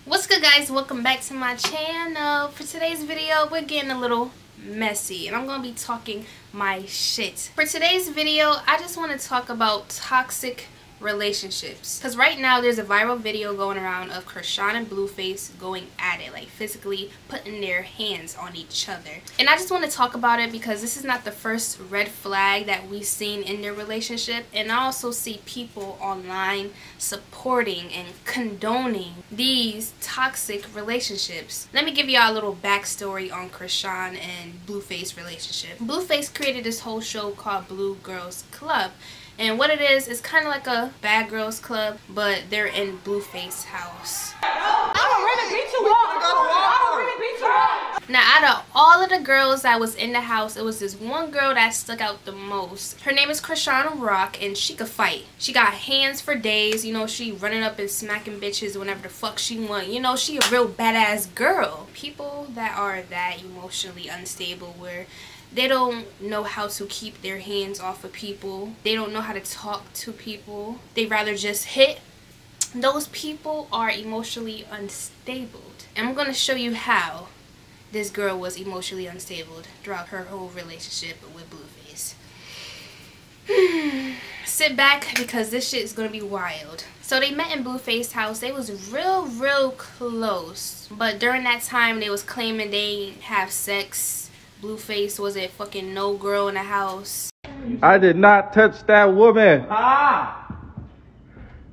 What's good, guys? Welcome back to my channel. For today's video, we're getting a little messy and I'm gonna be talking my shit. For today's video, I just want to talk about toxic relationships, because right now there's a viral video going around of Chrisean and Blueface going at it, like physically putting their hands on each other. And I just want to talk about it because this is not the first red flag that we've seen in their relationship, and I also see people online supporting and condoning these toxic relationships. Let me give y'all a little backstory on Chrisean and Blueface relationship. Blueface created this whole show called Blue Girls Club. And what it is kind of like a Bad Girls Club, but they're in Blueface's house. Now, out of all of the girls that was in the house, it was this one girl that stuck out the most. Her name is Chrisean Rock, and she could fight. She got hands for days. You know, she running up and smacking bitches whenever the fuck she want. You know, she a real badass girl. People that are that emotionally unstable, where they don't know how to keep their hands off of people. They don't know how to talk to people. They rather just hit. Those people are emotionally unstable. And I'm going to show you how this girl was emotionally unstable throughout her whole relationship with Blueface. Sit back, because this shit is going to be wild. So they met in Blueface's house. They was real close. But during that time, they was claiming they didn't have sex. Blueface wasn't fucking no girl in the house. I did not touch that woman. I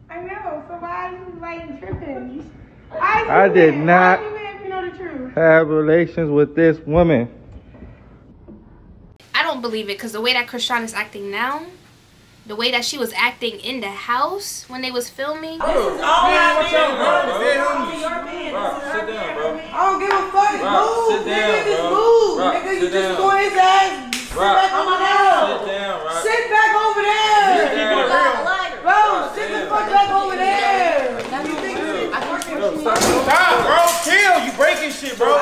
know, so why are you like tripping? I did not if you know the truth? have relations with this woman. I don't believe it, because the way that Chrisean is acting now, the way that she was acting in the house when they was filming. This is all Sit down, bro. I don't give a fuck. Move, nigga. Just move. Nigga, you just doing his ass. Sit back over there. Sit back over there. Bro, sit the fuck back over there. Stop, bro. Chill. You breaking shit, bro.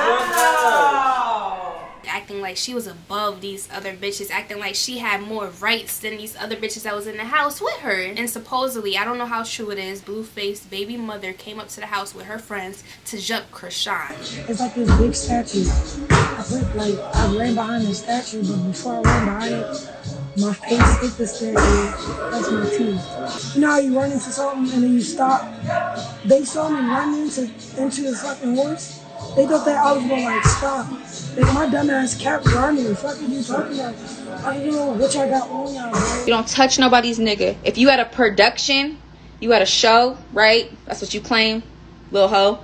Acting like she was above these other bitches, acting like she had more rights than these other bitches that was in the house with her. And supposedly, I don't know how true it is, Blueface baby mother came up to the house with her friends to jump Chrisean. It's like this big statue. I ran behind the statue, but before I ran behind it, my face hit the statue. That's my teeth. You know how you run into something and then you stop? They saw me run into the fucking horse. They thought that I was gonna like stop. Like, my dumb ass kept running. Fuck are you talking about? I don't know what y'all got on y'all, bro. You don't touch nobody's nigga. If you had a production, you had a show, right? That's what you claim, little hoe.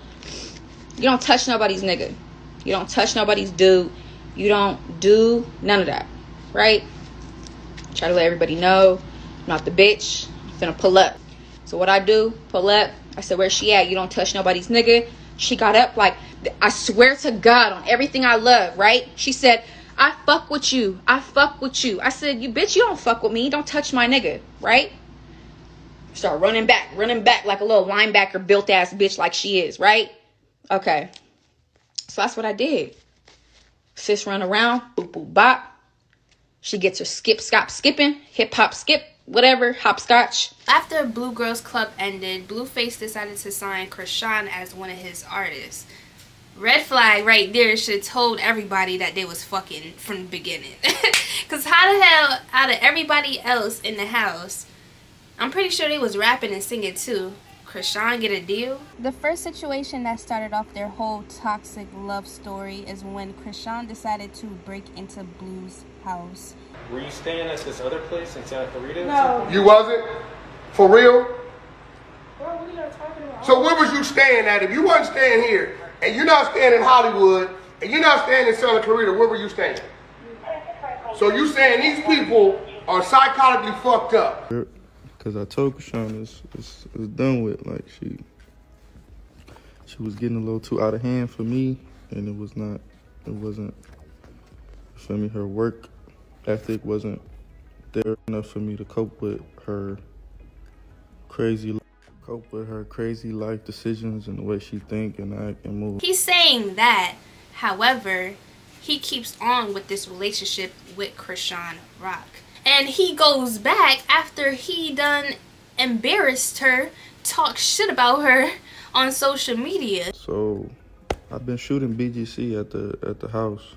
You don't touch nobody's nigga. You don't touch nobody's dude. You don't do none of that, right? Try to let everybody know I'm not the bitch. I'm finna pull up. So what I do, pull up. I said, where's she at? You don't touch nobody's nigga. She got up like, I swear to God on everything I love, right? She said, I fuck with you. I fuck with you. I said, you bitch, you don't fuck with me. Don't touch my nigga, right? Start running back like a little linebacker built ass bitch like she is, right? Okay. So that's what I did. Sis run around, boop, boop, bop. She gets her skip, skop, skipping, hip hop, skip, whatever, hopscotch. After Blue Girls Club ended, Blueface decided to sign Chrisean as one of his artists. Red flag right there. Should have told everybody that they was fucking from the beginning. Because how the hell, out of everybody else in the house, I'm pretty sure they was rapping and singing too, Chrisean get a deal? The first situation that started off their whole toxic love story is when Chrisean decided to break into Blue's house. Were you staying at this other place in Santa Clarita? No. You wasn't? For real? Bro, what are y'all talking about? So where was you staying at? If you wasn't staying here, and you're not staying in Hollywood, and you're not staying in Santa Clarita, where were you staying? So you saying these people are psychotically fucked up? Because I told Chrisean it's done with. Like, she was getting a little too out of hand for me, and it wasn't, you feel me, her work ethic wasn't there enough for me to cope with her crazy life decisions and the way she think and act and move. He's saying that, however, he keeps on with this relationship with Chrisean Rock. And he goes back after he done embarrassed her, talked shit about her on social media. So I've been shooting BGC at the house.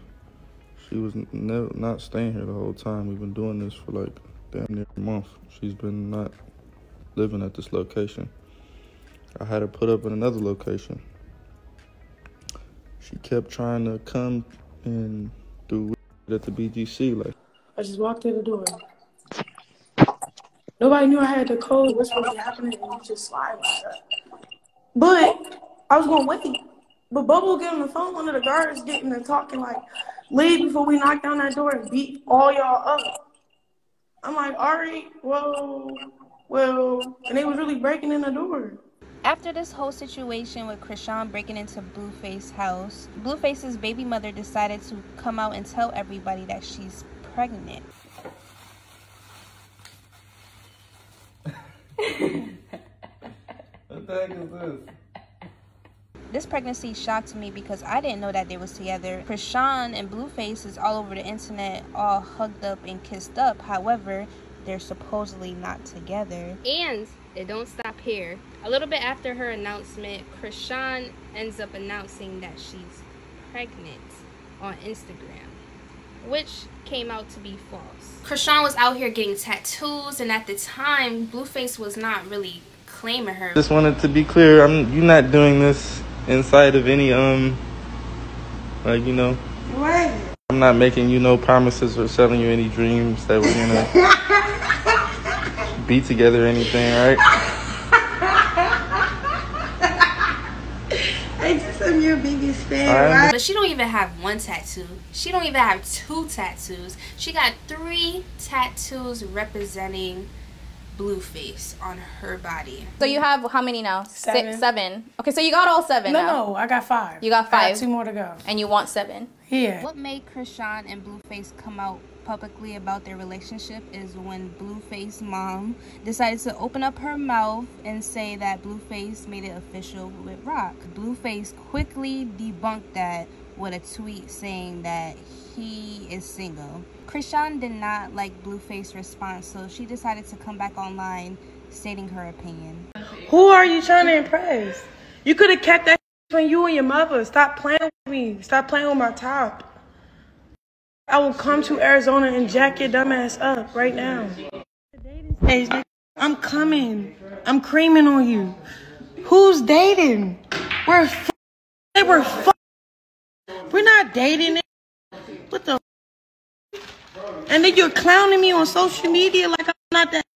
She was not staying here the whole time. We've been doing this for like damn near a month. She's been not living at this location. I had her put up in another location. She kept trying to come and do at the BGC. Like, I just walked in the door. Nobody knew I had the code. What's supposed to be happening? And you just slide like that. But I was gonna wait. But Bubble get on the phone. One of the guards getting and talking like, leave before we knock down that door and beat all y'all up. I'm like, all right, well, and they was really breaking in the door. After this whole situation with Chrisean breaking into Blueface's house, Blueface's baby mother decided to come out and tell everybody that she's pregnant. what the heck is this? This pregnancy shocked me because I didn't know that they was together. Chrisean and Blueface is all over the internet, all hugged up and kissed up. However, they're supposedly not together. And it don't stop here. A little bit after her announcement, Chrisean ends up announcing that she's pregnant on Instagram, which came out to be false. Chrisean was out here getting tattoos, and at the time, Blueface was not really claiming her. Just wanted to be clear, you're not doing this inside of any like, you know, Right. I'm not making you no promises or selling you any dreams that we're gonna be together or anything, right? I just am your biggest fan, right? But she don't even have one tattoo. She don't even have 2 tattoos. She got 3 tattoos representing Blueface on her body. So you have how many now? 7. 7. Okay, so you got all 7 now. No, I got 5. You got 5. I got 2 more to go. And you want 7. Yeah. What made Chrisean and Blueface come out publicly about their relationship is when Blueface's mom decided to open up her mouth and say that Blueface made it official with Rock. Blueface quickly debunked that with a tweet saying that he is single. Chrisean did not like Blueface's response, so she decided to come back online stating her opinion. Who are you trying to impress? You could have kept that between you and your mother. Stop playing with me. Stop playing with my top. I will come to Arizona and jack your dumb ass up right now. I'm coming. I'm creaming on you. Who's dating? We're not dating. What the? And then you're clowning me on social media like I'm not that.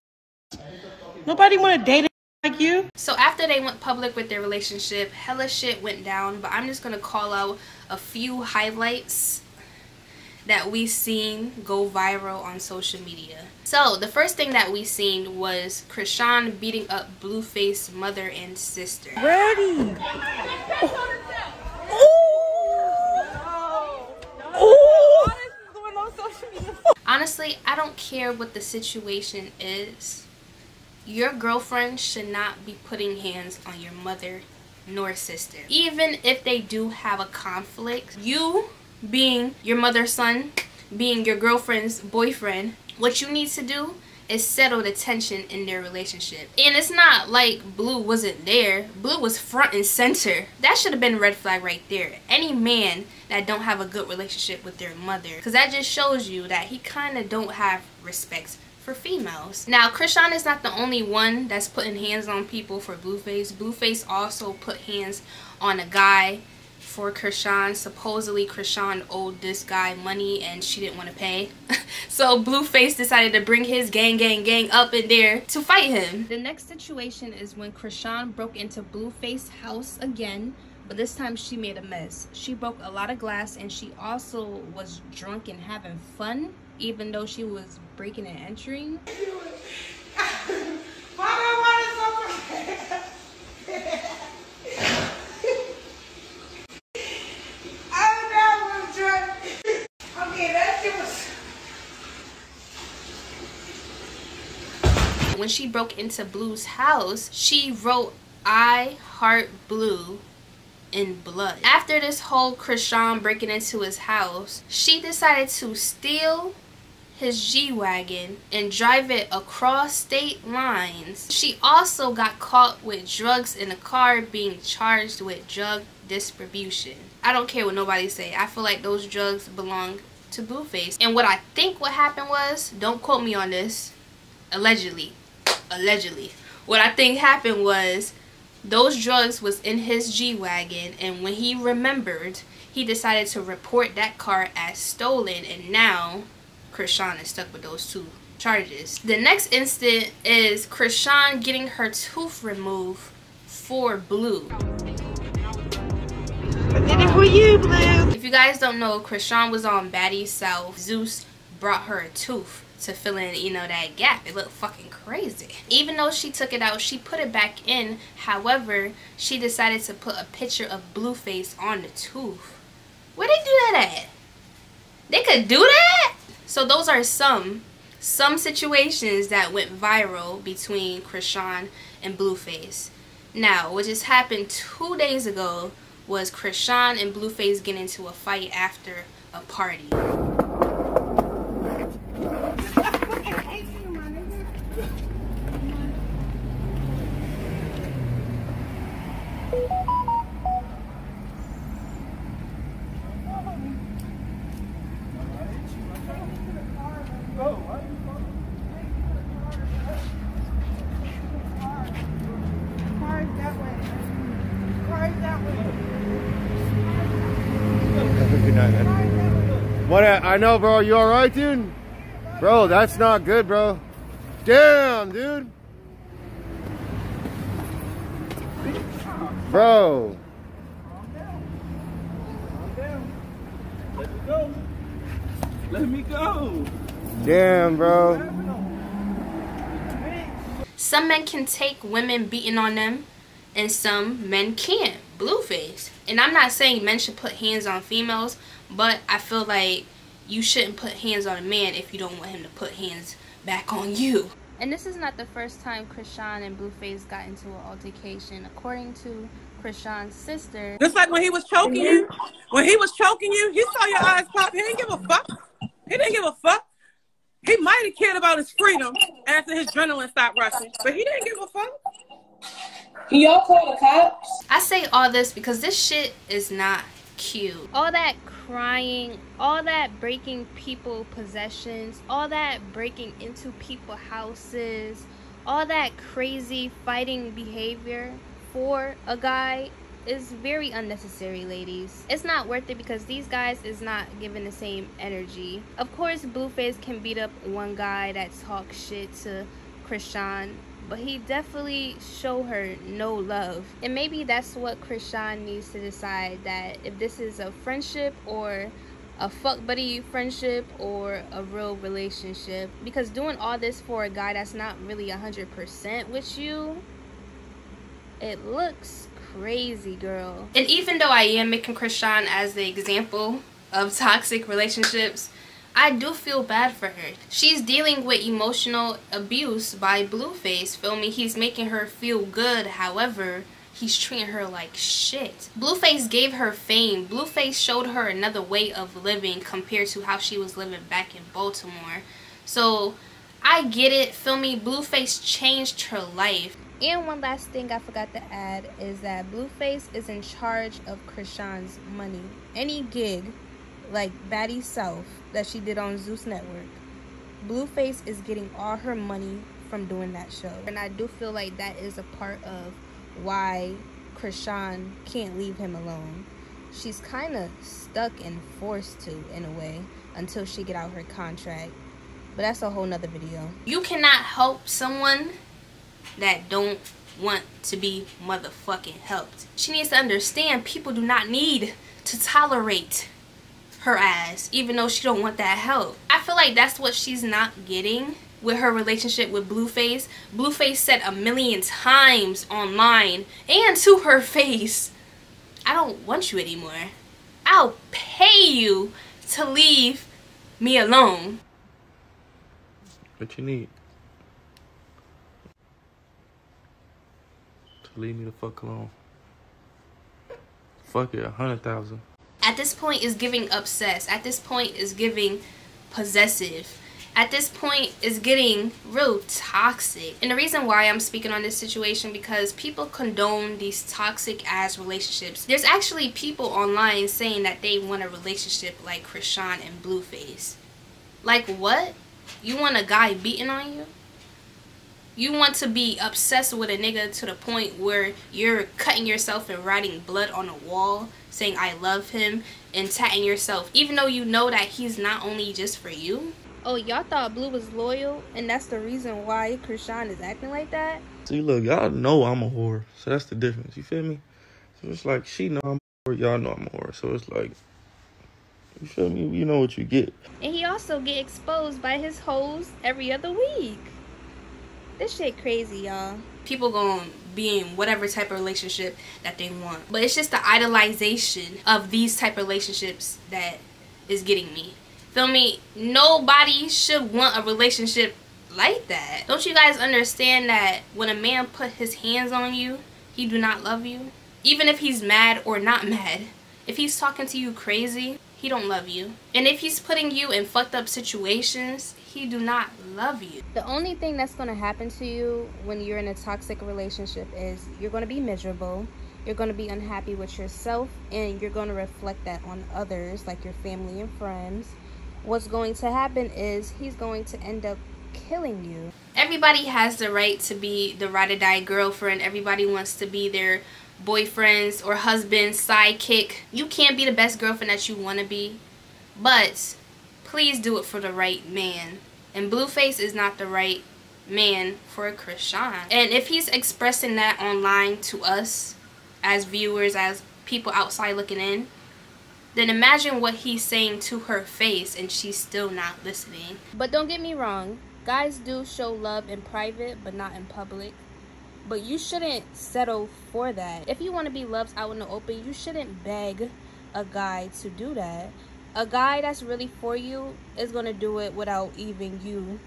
Nobody want to date like you. So after they went public with their relationship, hella shit went down, but I'm just gonna call out a few highlights that we seen go viral on social media. So the first thing that we seen was Chrisean beating up Blueface's mother and sister. Ready. Honestly, I don't care what the situation is. Your girlfriend should not be putting hands on your mother nor sister. Even if they do have a conflict, you being your mother's son, being your girlfriend's boyfriend, what you need to do is settle the tension in their relationship. And it's not like Blue wasn't there. Blue was front and center. That should have been a red flag right there. Any man that don't have a good relationship with their mother, because that just shows you that he kind of don't have respect for females. Now, Chrisean is not the only one that's putting hands on people for Blueface. Blueface also put hands on a guy for Chrisean. Supposedly Chrisean owed this guy money and she didn't want to pay. So Blueface decided to bring his gang up in there to fight him. The next situation is when Chrisean broke into Blueface's house again, but this time she made a mess. She broke a lot of glass and she also was drunk and having fun, even though she was breaking and entering. When she broke into Blue's house, she wrote "I heart Blue" in blood. After this whole Chrisean breaking into his house, she decided to steal his G-Wagon and drive it across state lines. She also got caught with drugs in the car, being charged with drug distribution. I don't care what nobody say. I feel like those drugs belong to Blueface. And what I think what happened was, don't quote me on this, allegedly, what I think happened was those drugs was in his G-Wagon, and when he remembered, he decided to report that car as stolen, and now Chrisean is stuck with those 2 charges. The next incident is Chrisean getting her tooth removed for Blue. I did it for you, Blue. If you guys don't know, Chrisean was on Baddie South. Zeus brought her a tooth to fill in, you know, that gap. It looked fucking crazy. Even though she took it out, she put it back in. However, she decided to put a picture of Blueface on the tooth. Where they do that at? They could do that? So those are some situations that went viral between Chrisean and Blueface. Now, what just happened 2 days ago was Chrisean and Blueface getting into a fight after a party. What? I know, bro. You all right, dude? Bro, that's not good, bro. Damn, dude. Bro. Let me go. Damn, bro. Some men can take women beating on them, and some men can't. Blueface. And I'm not saying men should put hands on females, but I feel like you shouldn't put hands on a man if you don't want him to put hands back on you. And this is not the first time Chrisean and Blueface got into an altercation. According to Chrisean's sister, Just like when he was choking you. When he was choking you, he saw your eyes pop. He didn't give a fuck. He didn't give a fuck. He might have cared about his freedom after his adrenaline stopped rushing, but he didn't give a fuck. Can y'all call the cops? I say all this because this shit is not cute. All that crying, all that breaking people possessions, all that breaking into people's houses, all that crazy fighting behavior for a guy is very unnecessary, ladies. It's not worth it because these guys is not giving the same energy. Of course, Blueface can beat up one guy that talks shit to Chrisean, but he definitely show her no love. And maybe that's what Chrisean needs to decide, that if this is a friendship or a fuck buddy friendship or a real relationship. Because doing all this for a guy that's not really 100% with you, it looks crazy, girl. And even though I am making Chrisean as the example of toxic relationships, I do feel bad for her. She's dealing with emotional abuse by Blueface, feel me? He's making her feel good, however, he's treating her like shit. Blueface gave her fame. Blueface showed her another way of living compared to how she was living back in Baltimore. So, I get it, feel me? Blueface changed her life. And one last thing I forgot to add is that Blueface is in charge of Chrisean's money. Any gig, like Baddie South, that she did on Zeus Network, Blueface is getting all her money from doing that show. And I do feel like that is a part of why Chrisean can't leave him alone. She's kind of stuck and forced to, in a way, until she get out her contract. But that's a whole nother video. You cannot help someone that don't want to be motherfucking helped. She needs to understand people do not need to tolerate her ass, even though she don't want that help. I feel like that's what she's not getting with her relationship with Blueface. Blueface said a million times online and to her face, I don't want you anymore. I'll pay you to leave me alone. What you need? To leave me the fuck alone. Fuck it, 100,000. At this point is giving obsessed. At this point is giving possessive. At this point, it's getting real toxic. And the reason why I'm speaking on this situation, because people condone these toxic ass relationships. There's actually people online saying that they want a relationship like Chrisean and Blueface. Like what? You want a guy beating on you? You want to be obsessed with a nigga to the point where you're cutting yourself and writing blood on a wall saying I love him and tatting yourself even though you know that he's not only just for you? Oh, y'all thought Blue was loyal and that's the reason why Chrisean is acting like that? See, look, y'all know I'm a whore, so that's the difference, you feel me? So it's like, she know I'm a whore, y'all know I'm a whore, so it's like, you feel me? You know what you get. And he also get exposed by his hoes every other week. This shit crazy, y'all. People gonna be in whatever type of relationship that they want. But it's just the idolization of these type of relationships that is getting me. Feel me? Nobody should want a relationship like that. Don't you guys understand that when a man put his hands on you, he do not love you? Even if he's mad or not mad. If he's talking to you crazy, he don't love you. And if he's putting you in fucked up situations, he do not love you. The only thing that's going to happen to you when you're in a toxic relationship is you're going to be miserable, you're going to be unhappy with yourself, and you're going to reflect that on others, like your family and friends. What's going to happen is he's going to end up killing you. Everybody has the right to be the ride or die girlfriend. Everybody wants to be their boyfriend's or husband's sidekick. You can't be the best girlfriend that you want to be, but please do it for the right man. And Blueface is not the right man for Chrisean. And if he's expressing that online to us as viewers, as people outside looking in, then imagine what he's saying to her face and she's still not listening. But don't get me wrong, guys do show love in private but not in public. But you shouldn't settle for that. If you want to be loved out in the open, you shouldn't beg a guy to do that. A guy that's really for you is going to do it without even you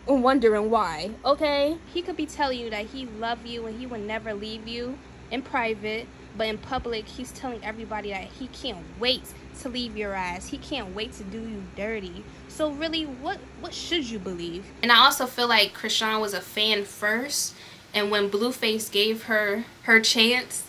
wondering why, okay? He could be telling you that he loves you and he would never leave you in private, but in public, he's telling everybody that he can't wait to leave your ass. He can't wait to do you dirty. So really, what should you believe? And I also feel like Chrisean was a fan first, and when Blueface gave her her chance,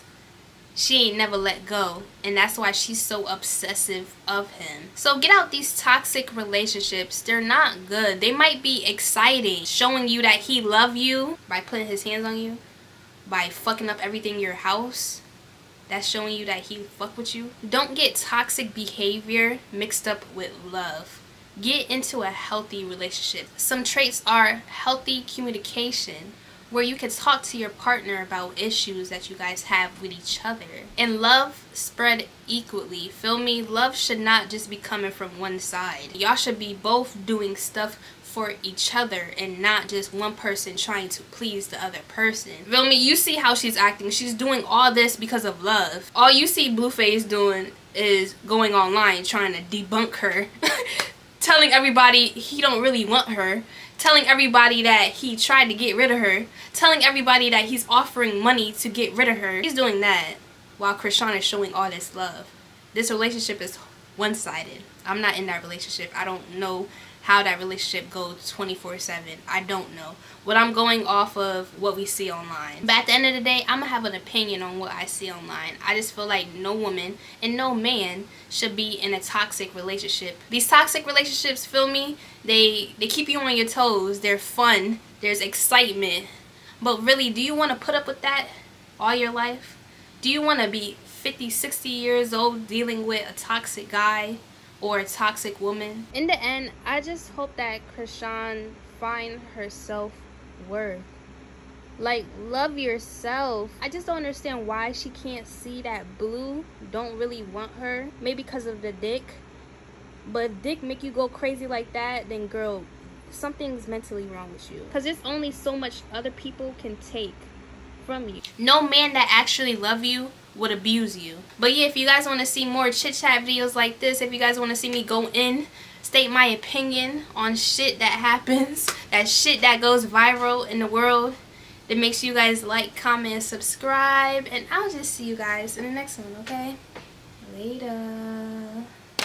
she ain't never let go, and that's why she's so obsessive of him. So get out these toxic relationships. They're not good. They might be exciting, showing you that he love you by putting his hands on you, by fucking up everything in your house. That's showing you that he fuck with you. Don't get toxic behavior mixed up with love. Get into a healthy relationship. Some traits are healthy communication, where you can talk to your partner about issues that you guys have with each other. And love spread equally. Feel me? Love should not just be coming from one side. Y'all should be both doing stuff for each other and not just one person trying to please the other person. Feel me? You see how she's acting. She's doing all this because of love. All you see Blueface doing is going online trying to debunk her. Telling everybody he don't really want her. Telling everybody that he tried to get rid of her. Telling everybody that he's offering money to get rid of her. He's doing that while Chrisean is showing all this love. This relationship is one-sided. I'm not in that relationship. I don't know how that relationship goes 24/7. I don't know. What I'm going off of what we see online. But at the end of the day, I'm gonna have an opinion on what I see online. I just feel like no woman and no man should be in a toxic relationship. These toxic relationships, feel me, they keep you on your toes. They're fun. There's excitement. But really, do you want to put up with that all your life? Do you want to be 50, 60 years old dealing with a toxic guy or a toxic woman? In the end, I just hope that Chrisean find her self-worth. Like, love yourself. I just don't understand why she can't see that Blue don't really want her. Maybe because of the dick. But if dick make you go crazy like that, then girl, something's mentally wrong with you. Because there's only so much other people can take from you. No man that actually love you would abuse you. But yeah, if you guys want to see more chit chat videos like this, if you guys want to see me go in, state my opinion on shit that happens, that shit that goes viral in the world, then make sure you guys like, comment, and subscribe, and I'll just see you guys in the next one, okay? Later.